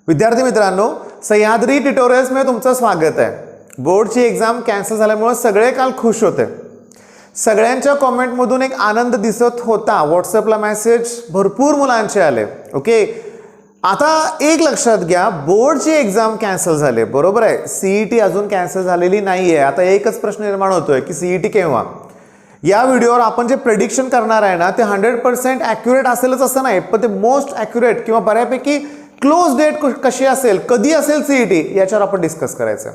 विद्यार्थी मित्रांनो, सह्याद्री ट्युटोरियल्समध्ये तुमचं स्वागत आहे। बोर्डची एग्जाम कॅन्सल झाल्यामुळे सगळे काल खुश होते। सगळ्यांच्या कमेंटमधून एक आनंद दिसत होता। व्हॉट्सअपला मेसेज भरपूर मुलांचे आले। ओके, आता एक लक्षात घ्या, बोर्डची एग्जाम कॅन्सल झाले, बरोबर आहे। सीईटी अजून कॅन्सल झालेली नाहीये। आता एकच प्रश्न निर्माण होतोय की सीईटी केव्हा। या व्हिडिओवर आपण जे प्रेडिक्शन करणार आहे ना, ते 100% ॲक्युरेट असेलच असं नाही, पण ते मोस्ट ॲक्युरेट किंवा बऱ्यापैकी क्लोज डेट कशी असेल, कधी असेल सीईटी, याच्यावर आपण डिस्कस करायचं।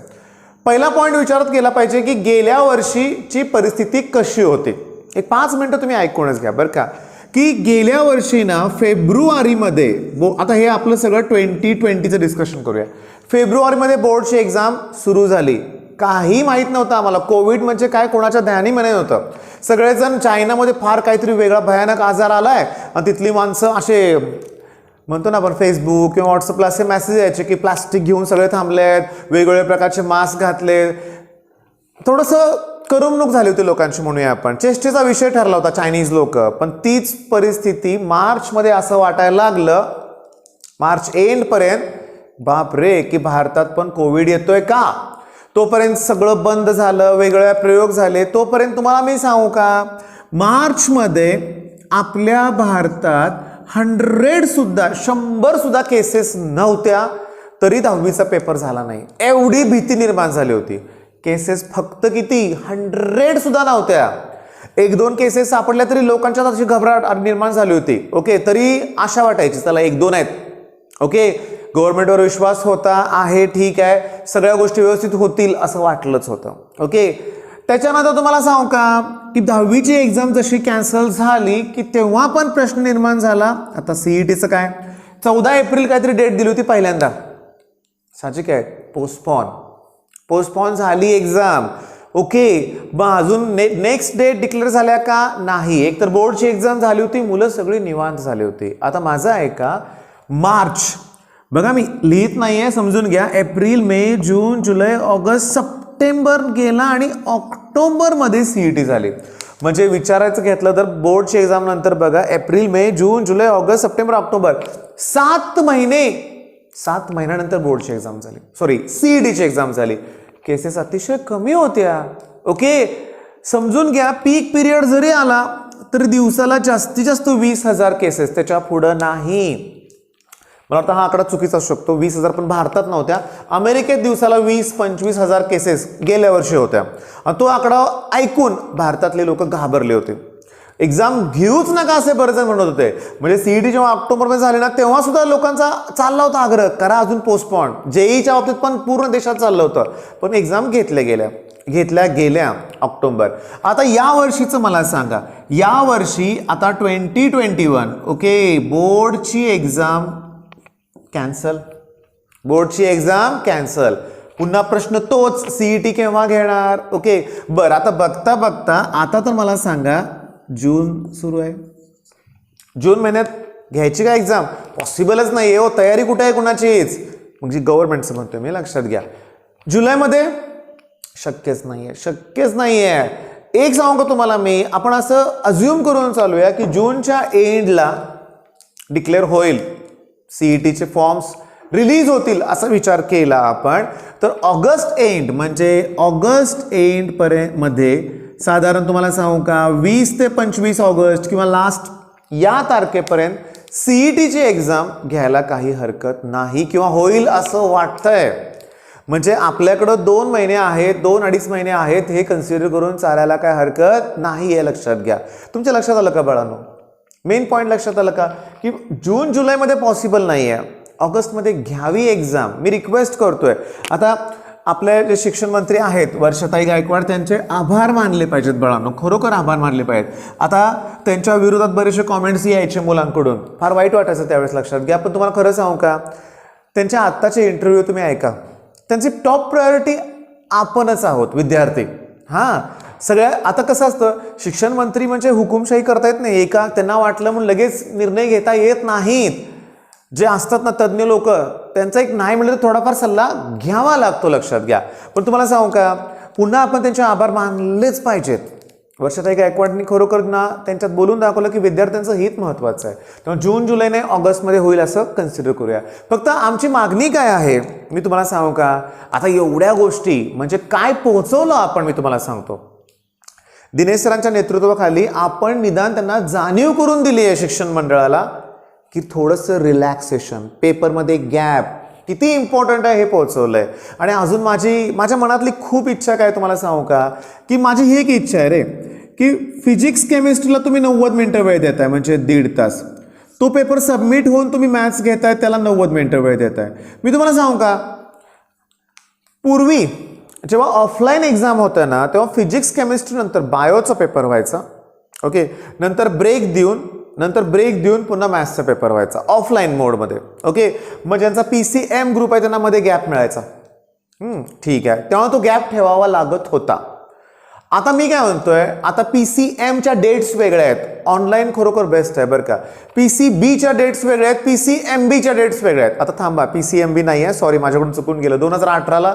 पहिला पॉइंट विचारत गेला पाहिजे की गेल्या वर्षीची परिस्थिती कशी होती। एक 5 मिनिटं तुम्ही ऐकूनच घ्या बरं का, की गेल्या वर्षी ना फेब्रुवारीमध्ये, आता हे आपलं सगळं 2020चं डिस्कशन करूया। फेब्रुवारीमध्ये बोर्डची एक्झाम सुरू झाली। काही माहीत नव्हतं आम्हाला कोविड म्हणजे काय, कोणाच्या ध्यानी म्हणे नव्हतं। सगळेजण चायनामध्ये फार काहीतरी वेगळा भयानक आजार आलाय आणि तिथली माणसं असे म्हणतो ना आपण फेसबुक किंवा व्हॉट्सअपला असे मेसेज यायचे की प्लास्टिक घेऊन सगळे थांबलेत, वेगवेगळ्या प्रकारचे मास्क घातले, थोडंसं करमणूक झाली होती लोकांची म्हणूया आपण। चेष्टेचा विषय ठरला होता चायनीज लोक। पण तीच परिस्थिती मार्चमध्ये असं वाटायला लागलं, मार्च एंड पर्यंत, बाप रे की भारतात पण कोविड येतोय का। तोपर्यंत सगळं बंद झालं, वेगवेगळे प्रयोग झाले। तोपर्यंत तुम्हाला मी सांगू का, मार्चमध्ये आपल्या भारतात 100 सुद्धा केसेस नव्हत्या, तरी 10वीचा पेपर झाला नाही। एवढी भीती निर्माण झाली होती। केसेस फक्त किती, 100 सुद्धा नव्हत्या। 1-2 केसेस सापडल्या तरी लोकांच्यात अशी घबराट निर्माण झाली होती। ओके, तरी आशा वाटायची चला 1-2 आहेत। ओके, गव्हर्नमेंटवर विश्वास होता, आहे ठीक आहे, सगळ्या गोष्टी व्यवस्थित होतील असं वाटलंच होतं। ओके, त्याच्यानंतर तुम्हाला सांगू का की 10वीची एक्झाम जशी कॅन्सल झाली की तेव्हा पण प्रश्न निर्माण झाला, आता सीईटीचं काय। 14 एप्रिल काहीतरी डेट दिली होती पहिल्यांदा, साहजिक आहे, पोस्टपोन झाली एक्झाम। ओके, मग अजून नेक्स्ट डेट डिक्लेअर झाल्या का, नाही। एक तर बोर्डची एक्झाम झाली होती, मुलं सगळी निवांत झाली होती। आता माझं आहे का, मार्च बघा, मी लिहित नाहीये, समजून घ्या। एप्रिल, मे, जून, जुलै, ऑगस्ट, सप्टेंबर गेला आणि ऑक्टोबरमध्ये सीईटी झाली। म्हणजे विचारायचं घेतलं तर बोर्डची एक्झाम नंतर बघा, एप्रिल, मे, जून, जुलै, ऑगस्ट, सप्टेंबर, ऑक्टोबर, 7 महिन्यानंतर बोर्डची एक्झाम झाली, सॉरी सीईटीची एक्झाम झाली। केसेस अतिशय कमी होत्या। ओके, समजून घ्या, पीक पिरियड जरी आला तरी दिवसाला जास्तीत जास्त 20,000 केसेस, त्याच्या पुढं नाही। मला वाटतं हा आकडा चुकीचा असू शकतो, 20,000 पण भारतात नव्हत्या। अमेरिकेत दिवसाला 20-25,000 केसेस गेल्या वर्षी होत्या। आणि तो आकडा ऐकून भारतातले लोक घाबरले होते। एक्झाम घेऊच नका असे बरेच जण म्हणत होते। म्हणजे सीईटी जेव्हा ऑक्टोबरमध्ये झाली ना, तेव्हा सुद्धा लोकांचा चालला होता आग्रह, करा अजून पोस्टपोन। जेईच्या बाबतीत पण पूर्ण देशात चाललं होतं, पण एक्झाम घेतल्या गेल्या ऑक्टोबर। आता या वर्षीचं मला सांगा, या वर्षी आता 2021, ओके, बोर्डची एक्झाम कॅन्सल, पुन्हा प्रश्न तोच, सीईटी केव्हा घेणार। ओके, बरं, आता बघता बघता आता तर मला सांगा, जून सुरू आहे, जून महिन्यात घ्यायची का एक्झाम, पॉसिबलच नाही हो। तयारी कुठे आहे कुणाचीच, म्हणजे गव्हर्नमेंटचं म्हणतोय मी, लक्षात घ्या। जुलैमध्ये शक्यच नाहीये। एक सांगू का तुम्हाला मी, आपण असं अज्युम करून चालूया की जूनच्या एंडला डिक्लेअर होईल, सीईटीचे फॉर्म्स रिलीज होतील असा विचार केला आपण, तर ऑगस्ट एंड पर्यंत मध्ये साधारण तुम्हाला सांगू का 20 ते 25 ऑगस्ट किंवा लास्ट या तारखेपर्यंत सीईटीची एक्झाम घ्यायला काही हरकत नाही, किंवा होईल असं वाटतंय। म्हणजे आपल्याकडं 2 महिने आहेत, 2-2.5 महिने आहेत, हे कन्सिडर करून चालायला काय हरकत नाही, हे लक्षात घ्या। तुमच्या लक्षात आलं का बाळांनो, मेन पॉइंट लक्षात आलं का, की जून जुलैमध्ये पॉसिबल नाही आहे, ऑगस्टमध्ये घ्यावी एक्झाम। मी रिक्वेस्ट करतोय, आता आपले जे शिक्षण मंत्री आहेत वर्षाताई गायकवाड, त्यांचे आभार मानले पाहिजेत बाळांनो, खरोखर आभार मानले पाहिजेत। आता त्यांच्या विरोधात बरेचसे कॉमेंट्स यायचे मुलांकडून, फार वाईट वाटायचं त्यावेळेस, लक्षात घ्या। पण तुम्हाला खरं सांगू का, त्यांच्या आत्ताचे इंटरव्ह्यू तुम्ही ऐका, त्यांची टॉप प्रायोरिटी आपणच आहोत, विद्यार्थी। हां, सगळ्या आता कसं असतं, शिक्षण मंत्री म्हणजे हुकुमशाही करता येत नाही, एका त्यांना वाटलं म्हणून लगेच निर्णय घेता येत नाहीत। जे असतात ना तज्ज्ञ लोक, त्यांचा एक नाही म्हणलं तर थोडाफार सल्ला घ्यावा लागतो, लक्षात घ्या। पण तुम्हाला सांगू का, पुन्हा आपण त्यांचे आभार मानलेच पाहिजेत। वर्षाताई गायकवाडनी खरोखर ना त्यांच्यात बोलून दाखवलं की विद्यार्थ्यांचं हित महत्त्वाचं आहे. तेव्हा जून जुलै नाही ऑगस्टमध्ये होईल असं कन्सिडर करूया. फक्त आमची मागणी काय आहे मी तुम्हाला सांगू का. आता एवढ्या गोष्टी म्हणजे काय पोहोचवलं आपण मी तुम्हाला सांगतो. दिनेश सरांच्या नेतृत्वाखाली आपण निदान त्यांना जाणीव करून दिली आहे शिक्षण मंडळाला की थोडंसं रिलॅक्सेशन, पेपरमध्ये गॅप किती इम्पॉर्टंट आहे हे पोहोचवलंय. आणि अजून माझ्या मनातली खूप इच्छा काय तुम्हाला सांगू का की माझी ही एक इच्छा आहे रे की फिजिक्स केमिस्ट्रीला तुम्ही 90 मिनिटं वेळ देताय म्हणजे 1.5 तास. तो पेपर सबमिट होऊन तुम्ही मॅथ्स घेताय त्याला 90 मिनिटं वेळ देताय. मी तुम्हाला सांगू का पूर्वी जेव्हा ऑफलाईन एक्झाम होतं ना तेव्हा फिजिक्स केमिस्ट्री नंतर बायोचा पेपर व्हायचा. ओके, नंतर ब्रेक देऊन पुन्हा मॅथ्सचा पेपर व्हायचा ऑफलाईन मोडमध्ये. ओके, मग ज्यांचा PCM ग्रुप आहे त्यांना मध्ये गॅप मिळायचा. ठीक आहे, तेव्हा तो गॅप ठेवावा लागत होता. आता मी काय म्हणतोय, आता PCMच्या डेट्स वेगळ्या आहेत. ऑनलाईन खरोखर बेस्ट आहे बरं का. PCBच्या डेट्स वेगळ्या आहेत, PCMBच्या डेट्स वेगळ्या आहेत. आता थांबा, PCMB नाही आहे, सॉरी माझ्याकडून चुकून गेलं. 2018ला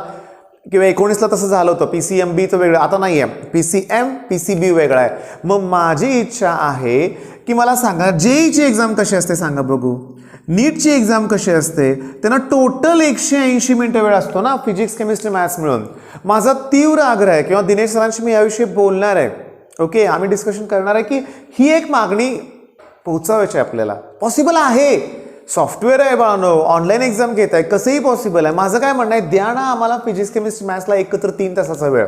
किंवा 19ला तसं झालं होतं. PCMBचं वेगळं आता नाही आहे. PCM PCB वेगळा आहे. मग माझी इच्छा आहे की मला सांगा JEEची एक्झाम कशी असते सांगा बघू. नीटची एक्झाम कशी असते. त्यांना टोटल 180 मिनिटं वेळ असतो ना फिजिक्स केमिस्ट्री मॅथ्स मिळून. माझा तीव्र आग्रह आहे किंवा दिनेश सरांशी मी याविषयी बोलणार आहे. ओके, आम्ही डिस्कशन करणार आहे की ही एक मागणी पोहोचवायची आपल्याला. पॉसिबल आहे, सॉफ्टवेअर आहे बाळांनो, ऑनलाईन एक्झाम घेत आहे, कसंही पॉसिबल आहे. माझं काय म्हणणं आहे, द्या ना आम्हाला फिजिक्स केमिस्ट्री मॅथ्सला एकत्र 3 तासाचा वेळ.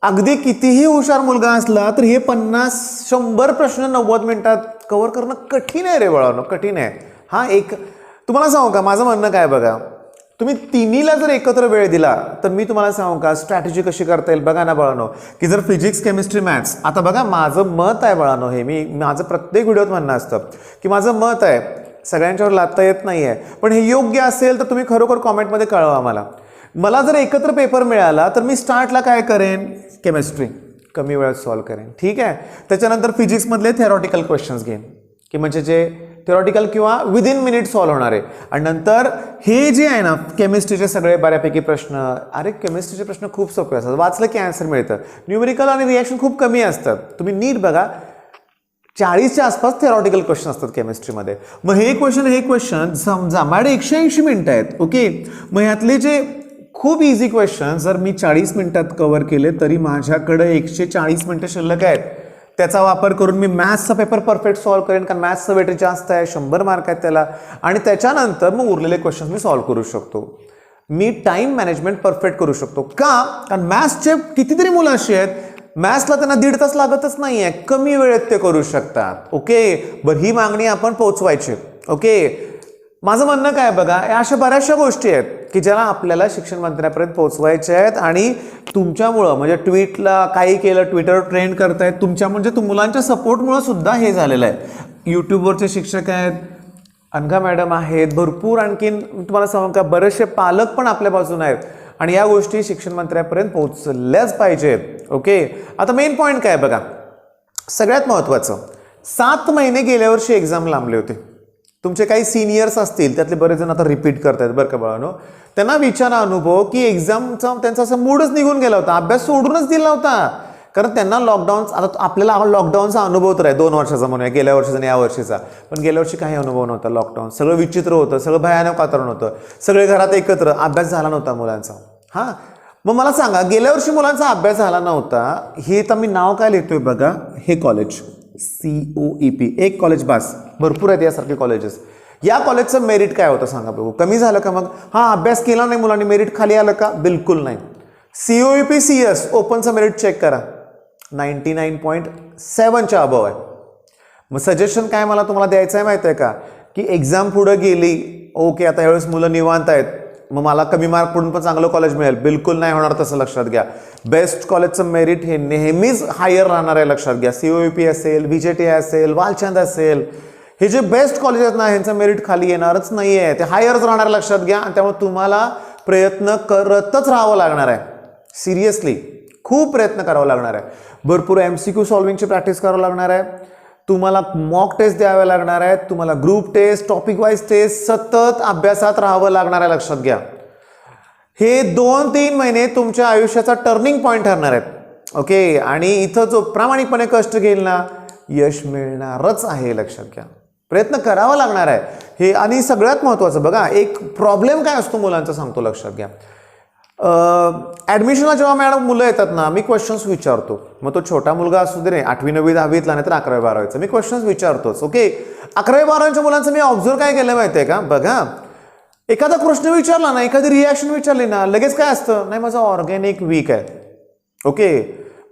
अगदी कितीही हुशार मुलगा असला तर हे 50-100 प्रश्न 90 मिनिटात कव्हर करणं कठीण आहे रे बाळांनो, कठीण आहे. हा एक तुम्हाला सांगू का माझं म्हणणं काय बघा, तुम्ही तिन्हीला जर एकत्र वेळ दिला तर मी तुम्हाला सांगू का स्ट्रॅटेजी कशी करता येईल बघा ना बाळांनो. की जर फिजिक्स केमिस्ट्री मॅथ्स, आता बघा माझं मत आहे बाळांनो, हे मी माझं प्रत्येक व्हिडिओत म्हणणं असतं की माझं मत आहे, सगळ्यांच्यावर लादता येत नाही आहे, पण हे योग्य असेल तर तुम्ही खरोखर कॉमेंटमध्ये कळवा आम्हाला. मला जर एकत्र पेपर मिळाला तर मी स्टार्टला काय करेन, केमिस्ट्री कमी वेळात सॉल्व करेन. ठीक आहे, त्याच्यानंतर फिजिक्समधले थेरॉटिकल क्वेश्चन्स घेईन की म्हणजे जे थेरॉटिकल किंवा विदिन मिनिट सॉल्व होणार आहे. आणि नंतर हे जे आहे ना केमिस्ट्रीचे सगळे बऱ्यापैकी प्रश्न, अरे केमिस्ट्रीचे प्रश्न खूप सोपे असतात, वाचलं की आन्सर मिळतं. न्यूमेरिकल आणि रिॲक्शन खूप कमी असतात. तुम्ही नीट बघा 40च्या आसपास थेरॉटिकल क्वेश्चन असतात केमिस्ट्रीमध्ये. मग हे क्वेश्चन समजा माझे 180 मिनिटं आहेत. ओके, मग ह्यातले जे खूप इझी क्वेश्चन जर मी 40 मिनिटात कव्हर केले तरी माझ्याकडे 140 मिनिटं शिल्लक आहेत. त्याचा वापर करून मी मॅथ्सचा पेपर परफेक्ट सॉल्व करेन, कारण मॅथ्सचं वेटेज जास्त आहे, 100 मार्क आहेत त्याला. आणि त्याच्यानंतर मग उरलेले क्वेश्चन मी सॉल्व करू शकतो. मी टाइम मॅनेजमेंट परफेक्ट करू शकतो. का? कारण मॅथ्सचे कितीतरी मुलं अशी आहेत मॅथ्सला त्यांना 1.5 तास लागतच नाही आहे, कमी वेळेत ते करू शकतात. ओके, बरं ही मागणी आपण पोहोचवायची. ओके, माझं म्हणणं काय बघा, अशा बऱ्याचशा गोष्टी आहेत की ज्याला आपल्याला शिक्षण मंत्र्यापर्यंत पोहोचवायच्या आहेत. आणि तुमच्यामुळं म्हणजे ट्विटला काही केलं, ट्विटरवर ट्रेंड करतायत तुमच्या, म्हणजे मुलांच्या सपोर्टमुळं सुद्धा हे झालेलं आहे. यूट्यूबवरचे शिक्षक आहेत, अनघा मॅडम आहेत, भरपूर आणखीन तुम्हाला सांगू का बरेचसे पालक पण आपल्या बाजूने आहेत. आणि या गोष्टी शिक्षण मंत्र्यापर्यंत पोहोचल्याच पाहिजेत. ओके, आता मेन पॉईंट काय बघा, सगळ्यात महत्त्वाचं 7 महिने गेल्या वर्षी एक्झाम लांबले होते. तुमचे काही सिनियर्स असतील त्यातले बरेच जण आता रिपीट करतायत बरं का बाळांनो. त्यांना विचारा अनुभव की एक्झामचा त्यांचा असा मूडच निघून गेला होता, अभ्यास सोडूनच दिला होता. कारण त्यांना लॉकडाऊन, आता आपल्याला लॉकडाऊनचा अनुभव तर आहे 2 वर्षाचा म्हणूया, गेल्या वर्षीचा आणि या वर्षीचा. पण गेल्या वर्षी काही अनुभव नव्हता लॉकडाऊन, सगळं विचित्र होतं, सगळं भयानक वातावरण होतं, सगळे घरात एकत्र, अभ्यास झाला नव्हता मुलांचा. हां, मग मला सांगा गेल्या वर्षी मुलांचा अभ्यास झाला नव्हता, हे तर मी नाव काय लिहितोय बघा, हे कॉलेज COEP, एक कॉलेज बास, भरपूर आहेत यासारखे कॉलेजेस. या कॉलेजचं मेरिट काय होतं सांगा बघू, कमी झालं का? मग हा अभ्यास केला नाही मुलांनी, मेरिट खाली आलं का? बिलकुल नाही. COEP CS ओपनचं मेरिट चेक करा, 99.7च्या अबव आहे. मग सजेशन काय मला तुम्हाला द्यायचं आहे माहिती आहे का, की एक्झाम पुढं गेली, ओके आता यावेळेस मुलं निवांत आहेत, मग मला कमी मार्क पडून पण चांगलं कॉलेज मिळेल, बिलकुल नाही होणार तसं, लक्षात घ्या. बेस्ट कॉलेजचं मेरिट हे नेहमीच हायर राहणार आहे, लक्षात घ्या. COEP असेल, VJT असेल, वालचंद असेल, हे जे बेस्ट कॉलेज आहेत ना ह्यांचं मेरिट खाली येणारच नाही आहे, ते हायरच राहणार, लक्षात घ्या. आणि त्यामुळे तुम्हाला प्रयत्न करतच राहावं लागणार आहे, सिरियसली खूप प्रयत्न करावा लागणार आहे. भरपूर MCQ सॉल्विंगची प्रॅक्टिस करावं लागणार आहे, तुम्हाला मॉक टेस्ट द्यावे लागणार आहेत, तुम्हाला group test, topic wise test, सतत अभ्यासात राहावं लागणार आहे, लक्षात घ्या. हे 2-3 महिने तुमच्या आयुष्याचा टर्निंग पॉईंट ठरणार आहेत. ओके, आणि इथं जो प्रामाणिकपणे कष्ट घेईल ना यश मिळणारच आहे, लक्षात घ्या. प्रयत्न करावा लागणार आहे हे. आणि सगळ्यात महत्त्वाचं बघा, एक प्रॉब्लेम काय असतो मुलांचा सांगतो, लक्षात घ्या. ॲडमिशनला जेव्हा मॅडम मुलं येतात ना, मी क्वेश्चन्स विचारतो. मग तो छोटा मुलगा असू दे, 8वी 9वी 10वीतला नाही तर 11वी 12वीचा, मी क्वेश्चन्स विचारतोच. ओके, 11वी 12वीच्या मुलांचं मी ऑब्झर्व काय केलं माहिती आहे का, बघा एखादा प्रश्न विचारला ना, एखादी रिॲक्शन विचारली ना, लगेच काय असतं, नाही माझं ऑर्गॅनिक वीक आहे. ओके,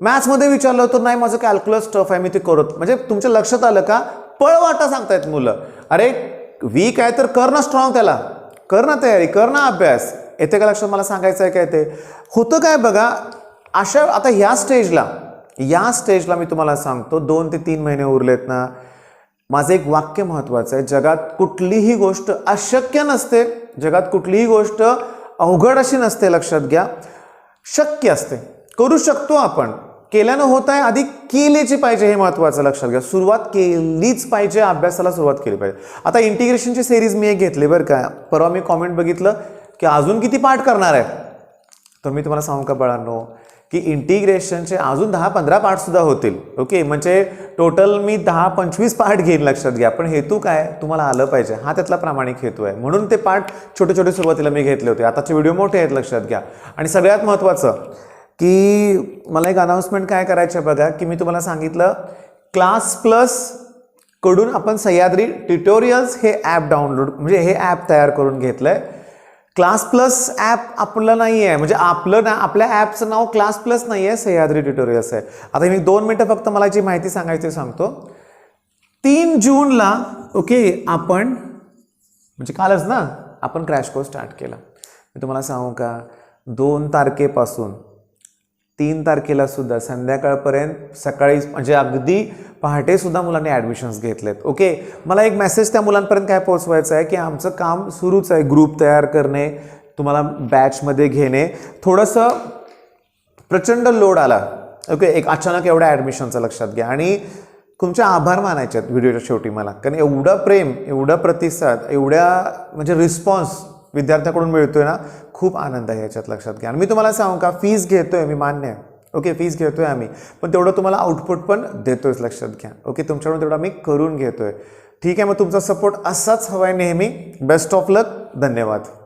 मॅथ्समध्ये विचारलं तर नाही माझं कॅल्क्युलस टफ आहे, मी ते करत. म्हणजे तुमच्या लक्षात आलं का, पळवाटा सांगतायत मुलं. अरे वीक आहे तर कर ना स्ट्रॉंग, त्याला कर ना तयारी, कर ना अभ्यास. येते का लक्षात मला सांगायचं आहे काय ते होतं काय बघा. अशा आता या स्टेजला मी तुम्हाला सांगतो, 2 ते 3 महिने उरलेत ना, माझं एक वाक्य महत्त्वाचं आहे. जगात कुठलीही गोष्ट अशक्य नसते, जगात कुठलीही गोष्ट अवघड अशी नसते, लक्षात घ्या. शक्य असते, करू शकतो आपण, केल्यानं होत आहे. आधी केलीची पाहिजे, हे महत्त्वाचं लक्षात घ्या. सुरुवात केलीच पाहिजे, अभ्यासाला सुरुवात केली पाहिजे. आता इंटिग्रेशनची सिरीज मी एक घेतली बरं का. परवा मी कॉमेंट बघितलं की अजून किती पार्ट करणार आहे, तर मी तुम्हाला सांगू का बाळांनो, की इंटिग्रेशनचे अजून 10-15 पार्ट सुद्धा होतील. ओके, म्हणजे टोटल मी 10-25 पार्ट घेईन, लक्षात घ्या. पण हेतू काय, तुम्हाला आलं पाहिजे, हा त्यातला प्रामाणिक हेतू आहे. म्हणून ते पार्ट छोटे छोटे सुरुवातीला मी घेतले होते. आताचे व्हिडिओ मोठे आहेत, लक्षात घ्या. आणि सगळ्यात महत्त्वाचं की मला एक अनाउन्समेंट काय करायचं आहे बघा, की मी तुम्हाला सांगितलं क्लास प्लस कडून आपण सह्याद्री ट्युटोरियल्स हे ॲप डाउनलोड, म्हणजे हे ॲप तयार करून घेतलंय. क्लास प्लस ॲप आपलं नाही आहे, म्हणजे आपल्या ॲपचं नाव क्लास प्लस नाही आहे, सह्याद्री ट्युटोरियल्स आहे. आता मी 2 मिनटं फक्त मला जी माहिती सांगायची सांगतो. 3 जूनला ओके आपण, म्हणजे कालच ना, आपण क्रॅश कोर्स स्टार्ट केला. मी तुम्हाला सांगू का, 2 तारखेपासून 3 तारखेला सुद्धा संध्याकाळपर्यंत, सकाळी म्हणजे अगदी पहाटे सुद्धा मुलांनी ॲडमिशन्स घेतलेत. ओके, मला एक मेसेज त्या मुलांपर्यंत काय पोहोचवायचं आहे, की आमचं काम सुरूच आहे, ग्रुप तयार करणे, तुम्हाला बॅचमध्ये घेणे. थोडंसं प्रचंड लोड आला, ओके, एक अचानक एवढ्या ॲडमिशनचं, लक्षात घ्या. आणि तुमचे आभार मानायचे आहेत व्हिडिओच्या शेवटी मला, कारण एवढं प्रेम, एवढा प्रतिसाद, एवढ्या म्हणजे रिस्पॉन्स विद्यार्थ्याकडून मिळतोय ना, खूप आनंद आहे याच्यात, लक्षात घ्या. आणि मी तुम्हाला सांगू का, फीस घेतोय मी, मान्य आहे. ओके, फीस घेतोय आम्ही, पण तेवढं तुम्हाला आउटपुट पण देतोयच, लक्षात घ्या. ओके, तुमच्याकडून तेवढा मी करून घेतोय. ठीक आहे, मग तुमचा सपोर्ट असाच हवा आहे नेहमी. बेस्ट ऑफ लक, धन्यवाद.